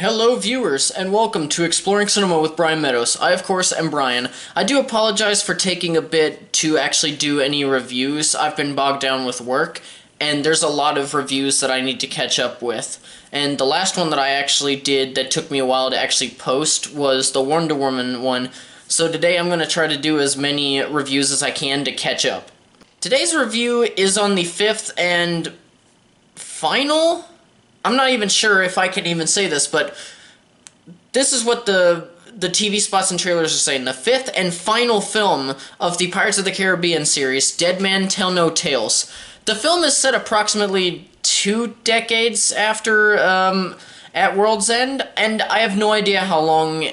Hello viewers, and welcome to Exploring Cinema with Brian Meadows. I, of course, am Brian. I do apologize for taking a bit to actually do any reviews. I've been bogged down with work, and there's a lot of reviews that I need to catch up with. And the last one that I actually did that took me a while to actually post was the Wonder Woman one, so today I'm going to try to do as many reviews as I can to catch up. Today's review is on the fifth and final? I'm not even sure if I can even say this, but this is what the TV spots and trailers are saying. The fifth and final film of the Pirates of the Caribbean series, Dead Men Tell No Tales. The film is set approximately 2 decades after at World's End, and I have no idea how long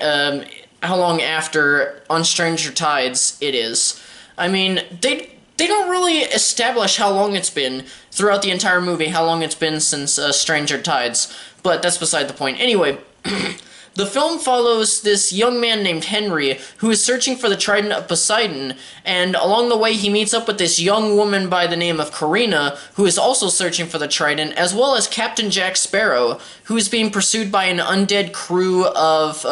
after On Stranger Tides it is. I mean, they don't really establish how long it's been throughout the entire movie, how long it's been since Stranger Tides, but that's beside the point. Anyway, the film follows this young man named Henry who is searching for the Trident of Poseidon, and along the way he meets up with this young woman by the name of Karina who is also searching for the Trident, as well as Captain Jack Sparrow, who is being pursued by an undead crew of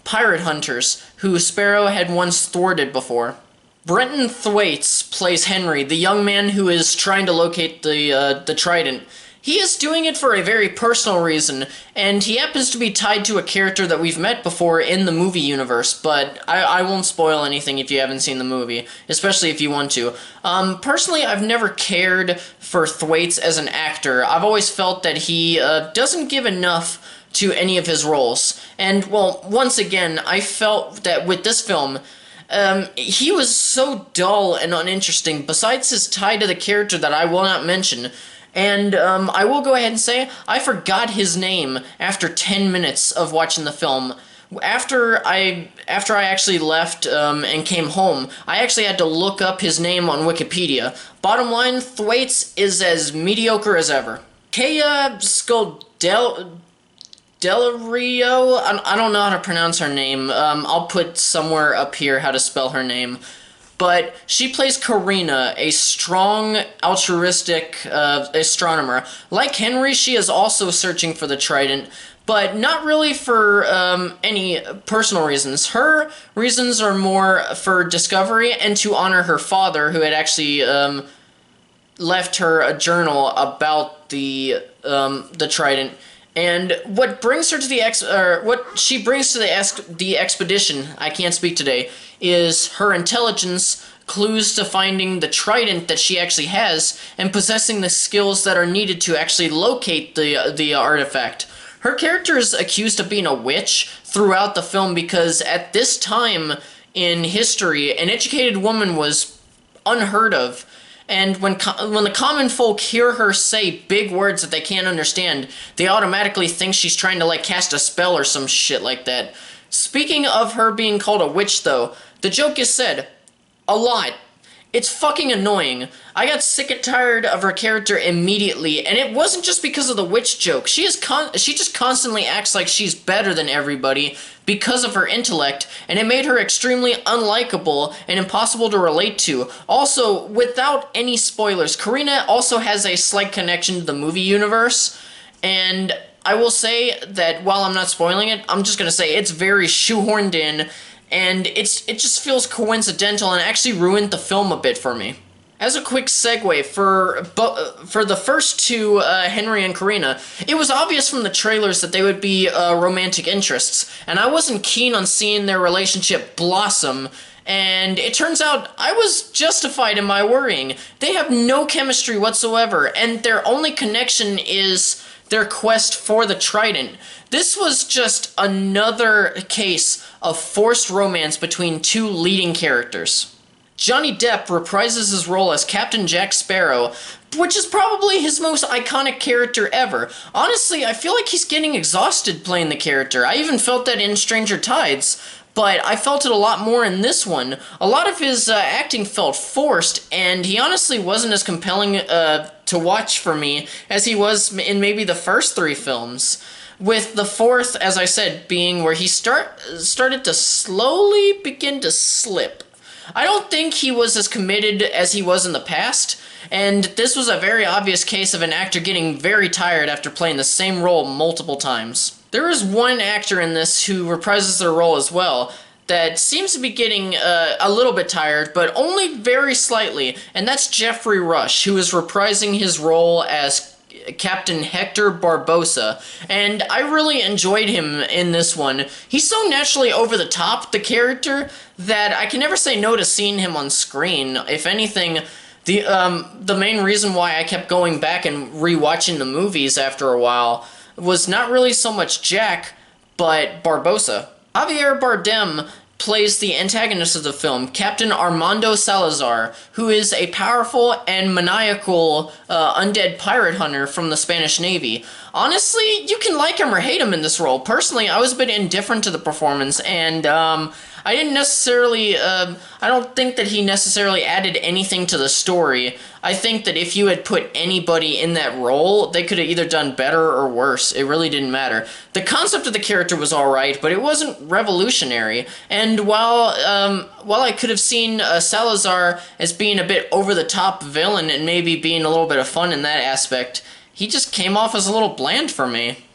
pirate hunters who Sparrow had once thwarted before. Brenton Thwaites plays Henry, the young man who is trying to locate the Trident. He is doing it for a very personal reason, and he happens to be tied to a character that we've met before in the movie universe, but I won't spoil anything if you haven't seen the movie, especially if you want to. Personally, I've never cared for Thwaites as an actor. I've always felt that he doesn't give enough to any of his roles. And, well, once again, I felt that with this film, he was so dull and uninteresting, besides his tie to the character that I will not mention. And, I will go ahead and say, I forgot his name after 10 minutes of watching the film. After I actually left, and came home, I actually had to look up his name on Wikipedia. Bottom line, Thwaites is as mediocre as ever. Kea Del Rio? I don't know how to pronounce her name. I'll put somewhere up here how to spell her name. But she plays Karina, a strong, altruistic astronomer. Like Henry, she is also searching for the Trident, but not really for any personal reasons. Her reasons are more for discovery and to honor her father, who had actually left her a journal about the Trident. And what brings her to what she brings to the expedition, I can't speak today, is her intelligence, clues to finding the Trident that she actually has, and possessing the skills that are needed to actually locate the artifact. Her character is accused of being a witch throughout the film because at this time in history, an educated woman was unheard of. And when the common folk hear her say big words that they can't understand, they automatically think she's trying to, like, cast a spell or some shit like that. Speaking of her being called a witch, though, the joke is said a lot. It's fucking annoying. I got sick and tired of her character immediately, and it wasn't just because of the witch joke. She just constantly acts like she's better than everybody because of her intellect, and it made her extremely unlikable and impossible to relate to. Also, without any spoilers, Karina also has a slight connection to the movie universe, and I will say that while I'm not spoiling it, I'm just gonna say it's very shoehorned in, and it just feels coincidental and actually ruined the film a bit for me. As a quick segue, for the first two, Henry and Karina, it was obvious from the trailers that they would be romantic interests, and I wasn't keen on seeing their relationship blossom, and it turns out I was justified in my worrying. They have no chemistry whatsoever, and their only connection is their quest for the Trident. This was just another case of forced romance between two leading characters. Johnny Depp reprises his role as Captain Jack Sparrow, which is probably his most iconic character ever. Honestly, I feel like he's getting exhausted playing the character. I even felt that in Stranger Tides, but I felt it a lot more in this one. A lot of his acting felt forced, and he honestly wasn't as compelling to watch for me as he was in maybe the first 3 films. With the fourth, as I said, being where he started to slowly begin to slip. I don't think he was as committed as he was in the past, and this was a very obvious case of an actor getting very tired after playing the same role multiple times. There is one actor in this who reprises their role as well that seems to be getting a little bit tired, but only very slightly, and that's Jeffrey Rush, who is reprising his role as Captain Hector Barbosa, and I really enjoyed him in this one. He's so naturally over the top, the character, that I can never say no to seeing him on screen. If anything, the main reason why I kept going back and rewatching the movies after a while was not really so much Jack, but Barbosa. Javier Bardem plays the antagonist of the film, Captain Armando Salazar, who is a powerful and maniacal undead pirate hunter from the Spanish Navy. Honestly, you can like him or hate him in this role. Personally, I was a bit indifferent to the performance, and I didn't necessarily, I don't think that he necessarily added anything to the story. I think that if you had put anybody in that role, they could have either done better or worse. It really didn't matter. The concept of the character was alright, but it wasn't revolutionary. And while I could have seen Salazar as being a bit over-the-top villain and maybe being a little bit of fun in that aspect, he just came off as a little bland for me.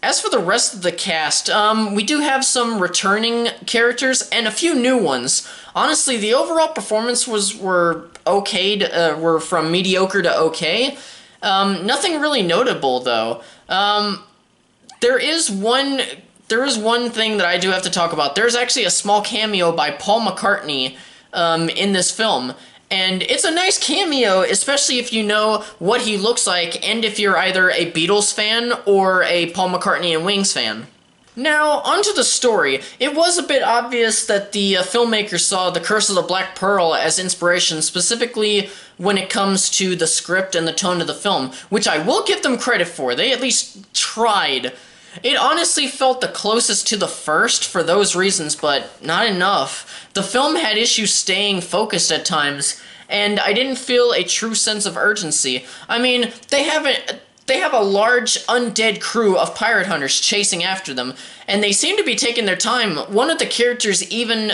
As for the rest of the cast, we do have some returning characters and a few new ones. Honestly, the overall performance were from mediocre to okay. Nothing really notable though. There is one thing that I do have to talk about. There's actually a small cameo by Paul McCartney in this film. And it's a nice cameo, especially if you know what he looks like and if you're either a Beatles fan or a Paul McCartney and Wings fan. Now, onto the story. It was a bit obvious that the filmmaker saw The Curse of the Black Pearl as inspiration, specifically when it comes to the script and the tone of the film, which I will give them credit for. They at least tried. It honestly felt the closest to the first for those reasons, but not enough. The film had issues staying focused at times, and I didn't feel a true sense of urgency. I mean, they have a large undead crew of pirate hunters chasing after them, and they seem to be taking their time. One of the characters even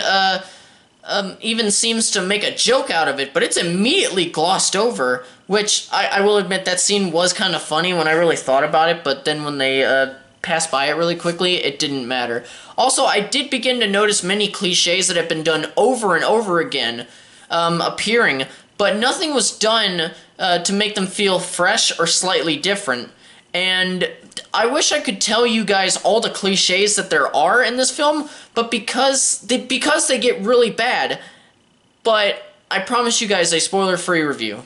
seems to make a joke out of it, but it's immediately glossed over, which I will admit that scene was kind of funny when I really thought about it, but then when they pass by it really quickly, it didn't matter. Also, I did begin to notice many cliches that have been done over and over again appearing, but nothing was done to make them feel fresh or slightly different. And I wish I could tell you guys all the cliches that there are in this film, but because they get really bad. But I promise you guys a spoiler-free review.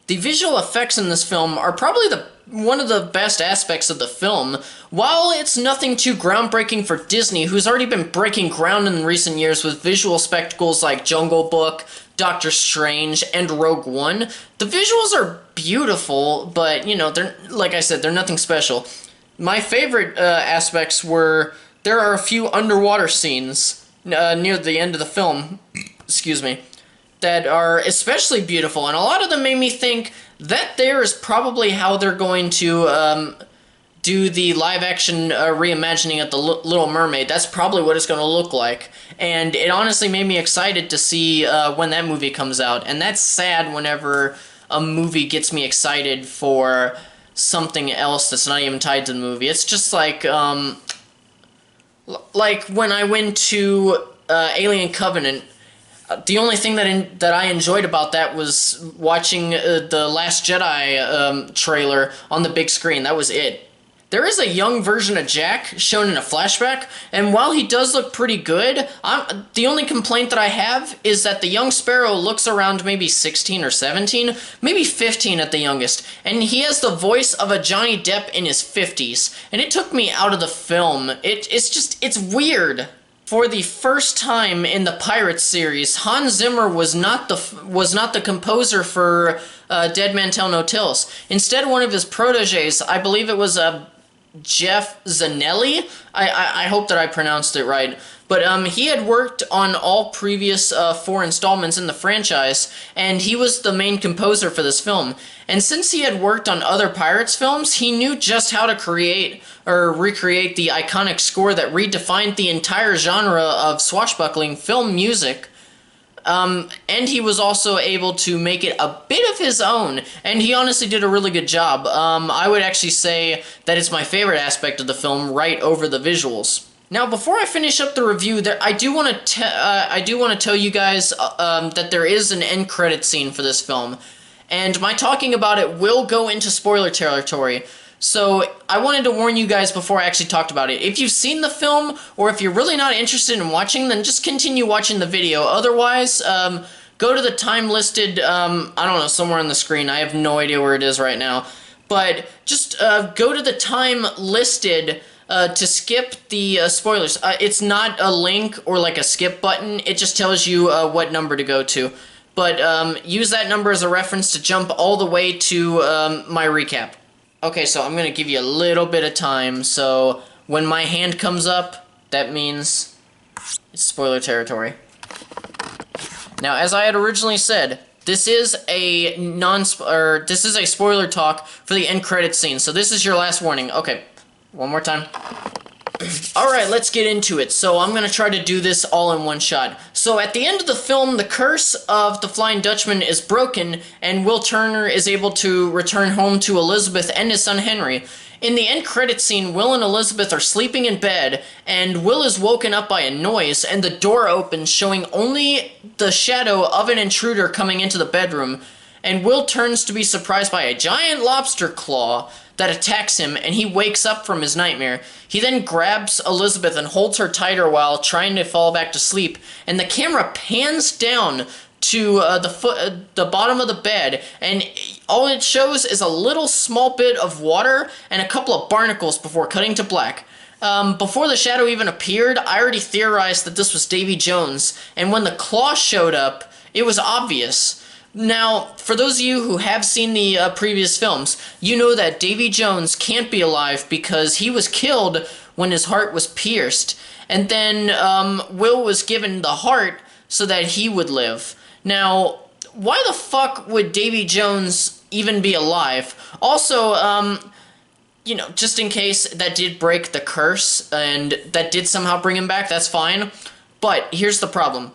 The visual effects in this film are probably one of the best aspects of the film. While it's nothing too groundbreaking for Disney, who's already been breaking ground in recent years with visual spectacles like Jungle Book, Doctor Strange, and Rogue One, the visuals are beautiful, but, you know, like I said, they're nothing special. My favorite aspects were there are a few underwater scenes near the end of the film, excuse me, that are especially beautiful, and a lot of them made me think that there is probably how they're going to do the live-action reimagining of The Little Mermaid. That's probably what it's going to look like, and it honestly made me excited to see when that movie comes out, and that's sad whenever a movie gets me excited for something else that's not even tied to the movie. It's just like when I went to Alien Covenant. The only thing that I enjoyed about that was watching the Last Jedi trailer on the big screen. That was it. There is a young version of Jack shown in a flashback, and while he does look pretty good, the only complaint that I have is that the young Sparrow looks around maybe 16 or 17, maybe 15 at the youngest, and he has the voice of a Johnny Depp in his 50s, and it took me out of the film. It's weird. For the first time in the Pirates series, Hans Zimmer was not the composer for Dead Man Tell No Tales. Instead, one of his proteges, I believe it was Jeff Zanelli. I hope that I pronounced it right. But he had worked on all previous 4 installments in the franchise, and he was the main composer for this film. And since he had worked on other Pirates films, he knew just how to create or recreate the iconic score that redefined the entire genre of swashbuckling film music. And he was also able to make it a bit of his own, and he honestly did a really good job. I would actually say that it's my favorite aspect of the film, right over the visuals. Now, before I finish up the review, I do want to tell you guys that there is an end credit scene for this film, and my talking about it will go into spoiler territory. So I wanted to warn you guys before I actually talked about it. If you've seen the film, or if you're really not interested in watching, then just continue watching the video. Otherwise, go to the time listed, I don't know, somewhere on the screen. I have no idea where it is right now. But just go to the time listed to skip the spoilers. It's not a link or like a skip button. It just tells you what number to go to. But use that number as a reference to jump all the way to my recap. Okay, so I'm going to give you a little bit of time, so when my hand comes up, that means it's spoiler territory. Now, as I had originally said, this is a spoiler talk for the end credits scene, so this is your last warning. Okay, one more time. Alright, let's get into it. So I'm going to try to do this all in one shot. So at the end of the film, the curse of the Flying Dutchman is broken, and Will Turner is able to return home to Elizabeth and his son Henry. In the end credit scene, Will and Elizabeth are sleeping in bed, and Will is woken up by a noise, and the door opens, showing only the shadow of an intruder coming into the bedroom. And Will turns to be surprised by a giant lobster claw that attacks him, and he wakes up from his nightmare. He then grabs Elizabeth and holds her tighter while trying to fall back to sleep, and the camera pans down to the bottom of the bed, and all it shows is a little small bit of water and a couple of barnacles before cutting to black. Before the shadow even appeared, I already theorized that this was Davy Jones, and when the claw showed up, it was obvious. Now, for those of you who have seen the previous films, you know that Davy Jones can't be alive because he was killed when his heart was pierced, and then Will was given the heart so that he would live. Now, why the fuck would Davy Jones even be alive? Also, you know, just in case that did break the curse and that did somehow bring him back, that's fine. But here's the problem.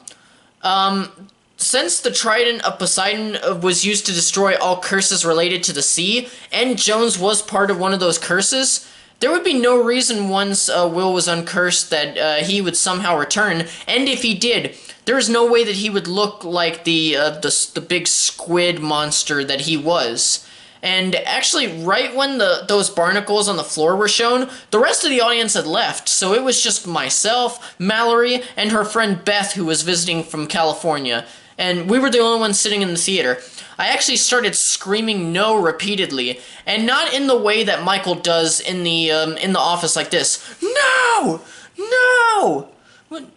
Since the Trident of Poseidon was used to destroy all curses related to the sea, and Jones was part of one of those curses, there would be no reason once Will was uncursed that he would somehow return, and if he did, there is no way that he would look like the big squid monster that he was. And actually, right when those barnacles on the floor were shown, the rest of the audience had left, so it was just myself, Mallory, and her friend Beth, who was visiting from California. And we were the only ones sitting in the theater. I actually started screaming no repeatedly, and not in the way that Michael does in the office like this. No! No!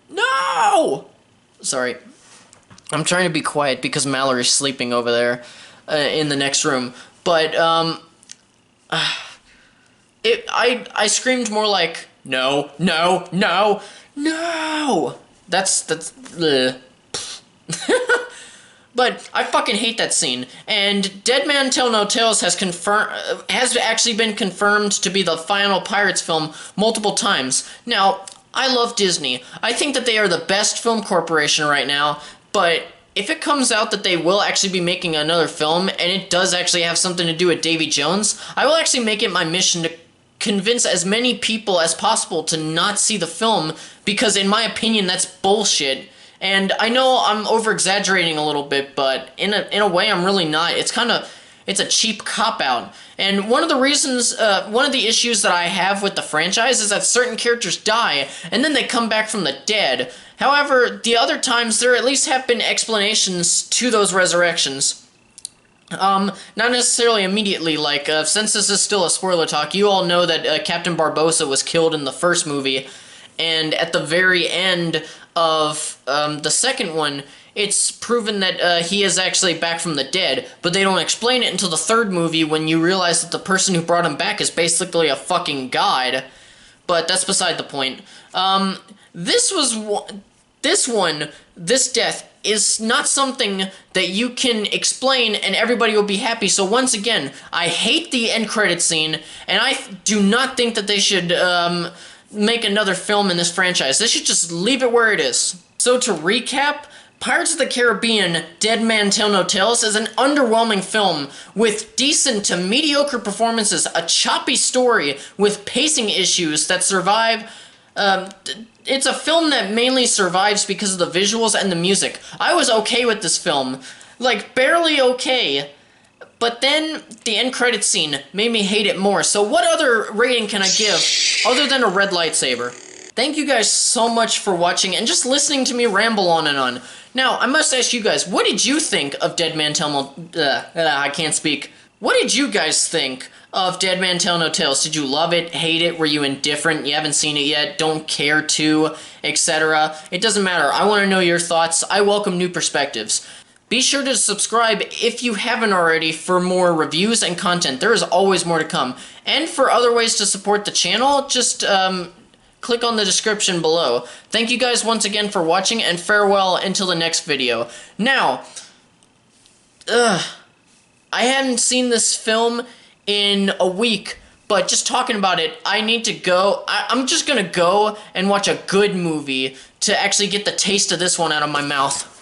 No! Sorry. I'm trying to be quiet because Mallory's sleeping over there in the next room. But, I screamed more like, no, no, no, no! That's, ugh. But I fucking hate that scene, and Dead Man Tell No Tales has actually been confirmed to be the final Pirates film multiple times. Now, I love Disney. I think that they are the best film corporation right now, but if it comes out that they will actually be making another film, and it does actually have something to do with Davy Jones, I will actually make it my mission to convince as many people as possible to not see the film, because in my opinion, that's bullshit. And I know I'm over-exaggerating a little bit, but in a way I'm really not. It's a cheap cop-out. And one of the reasons, one of the issues that I have with the franchise is that certain characters die, and then they come back from the dead. However, the other times there at least have been explanations to those resurrections. Not necessarily immediately, like, since this is still a spoiler talk, you all know that Captain Barbossa was killed in the first movie, and at the very end of the second one, it's proven that he is actually back from the dead, but they don't explain it until the third movie when you realize that the person who brought him back is basically a fucking god. But that's beside the point. This death is not something that you can explain and everybody will be happy. So once again, I hate the end credit scene, and I do not think that they should make another film in this franchise. They should just leave it where it is. So to recap, Pirates of the Caribbean Dead Man Tell No Tales is an underwhelming film with decent to mediocre performances, a choppy story with pacing issues that survive. It's a film that mainly survives because of the visuals and the music. I was okay with this film. Like, barely okay. But then the end credits scene made me hate it more. So what other rating can I give other than a red lightsaber? Thank you guys so much for watching and just listening to me ramble on and on. Now, I must ask you guys, what did you think of Dead Man Tell No... I can't speak. What did you guys think of Dead Man Tell No Tales? Did you love it, hate it, were you indifferent, you haven't seen it yet, don't care to, etc.? It doesn't matter. I want to know your thoughts. I welcome new perspectives. Be sure to subscribe if you haven't already for more reviews and content. There is always more to come. And for other ways to support the channel, just click on the description below. Thank you guys once again for watching, and farewell until the next video. Now, I hadn't seen this film in a week, but just talking about it, I need to go. I'm just gonna go and watch a good movie to actually get the taste of this one out of my mouth.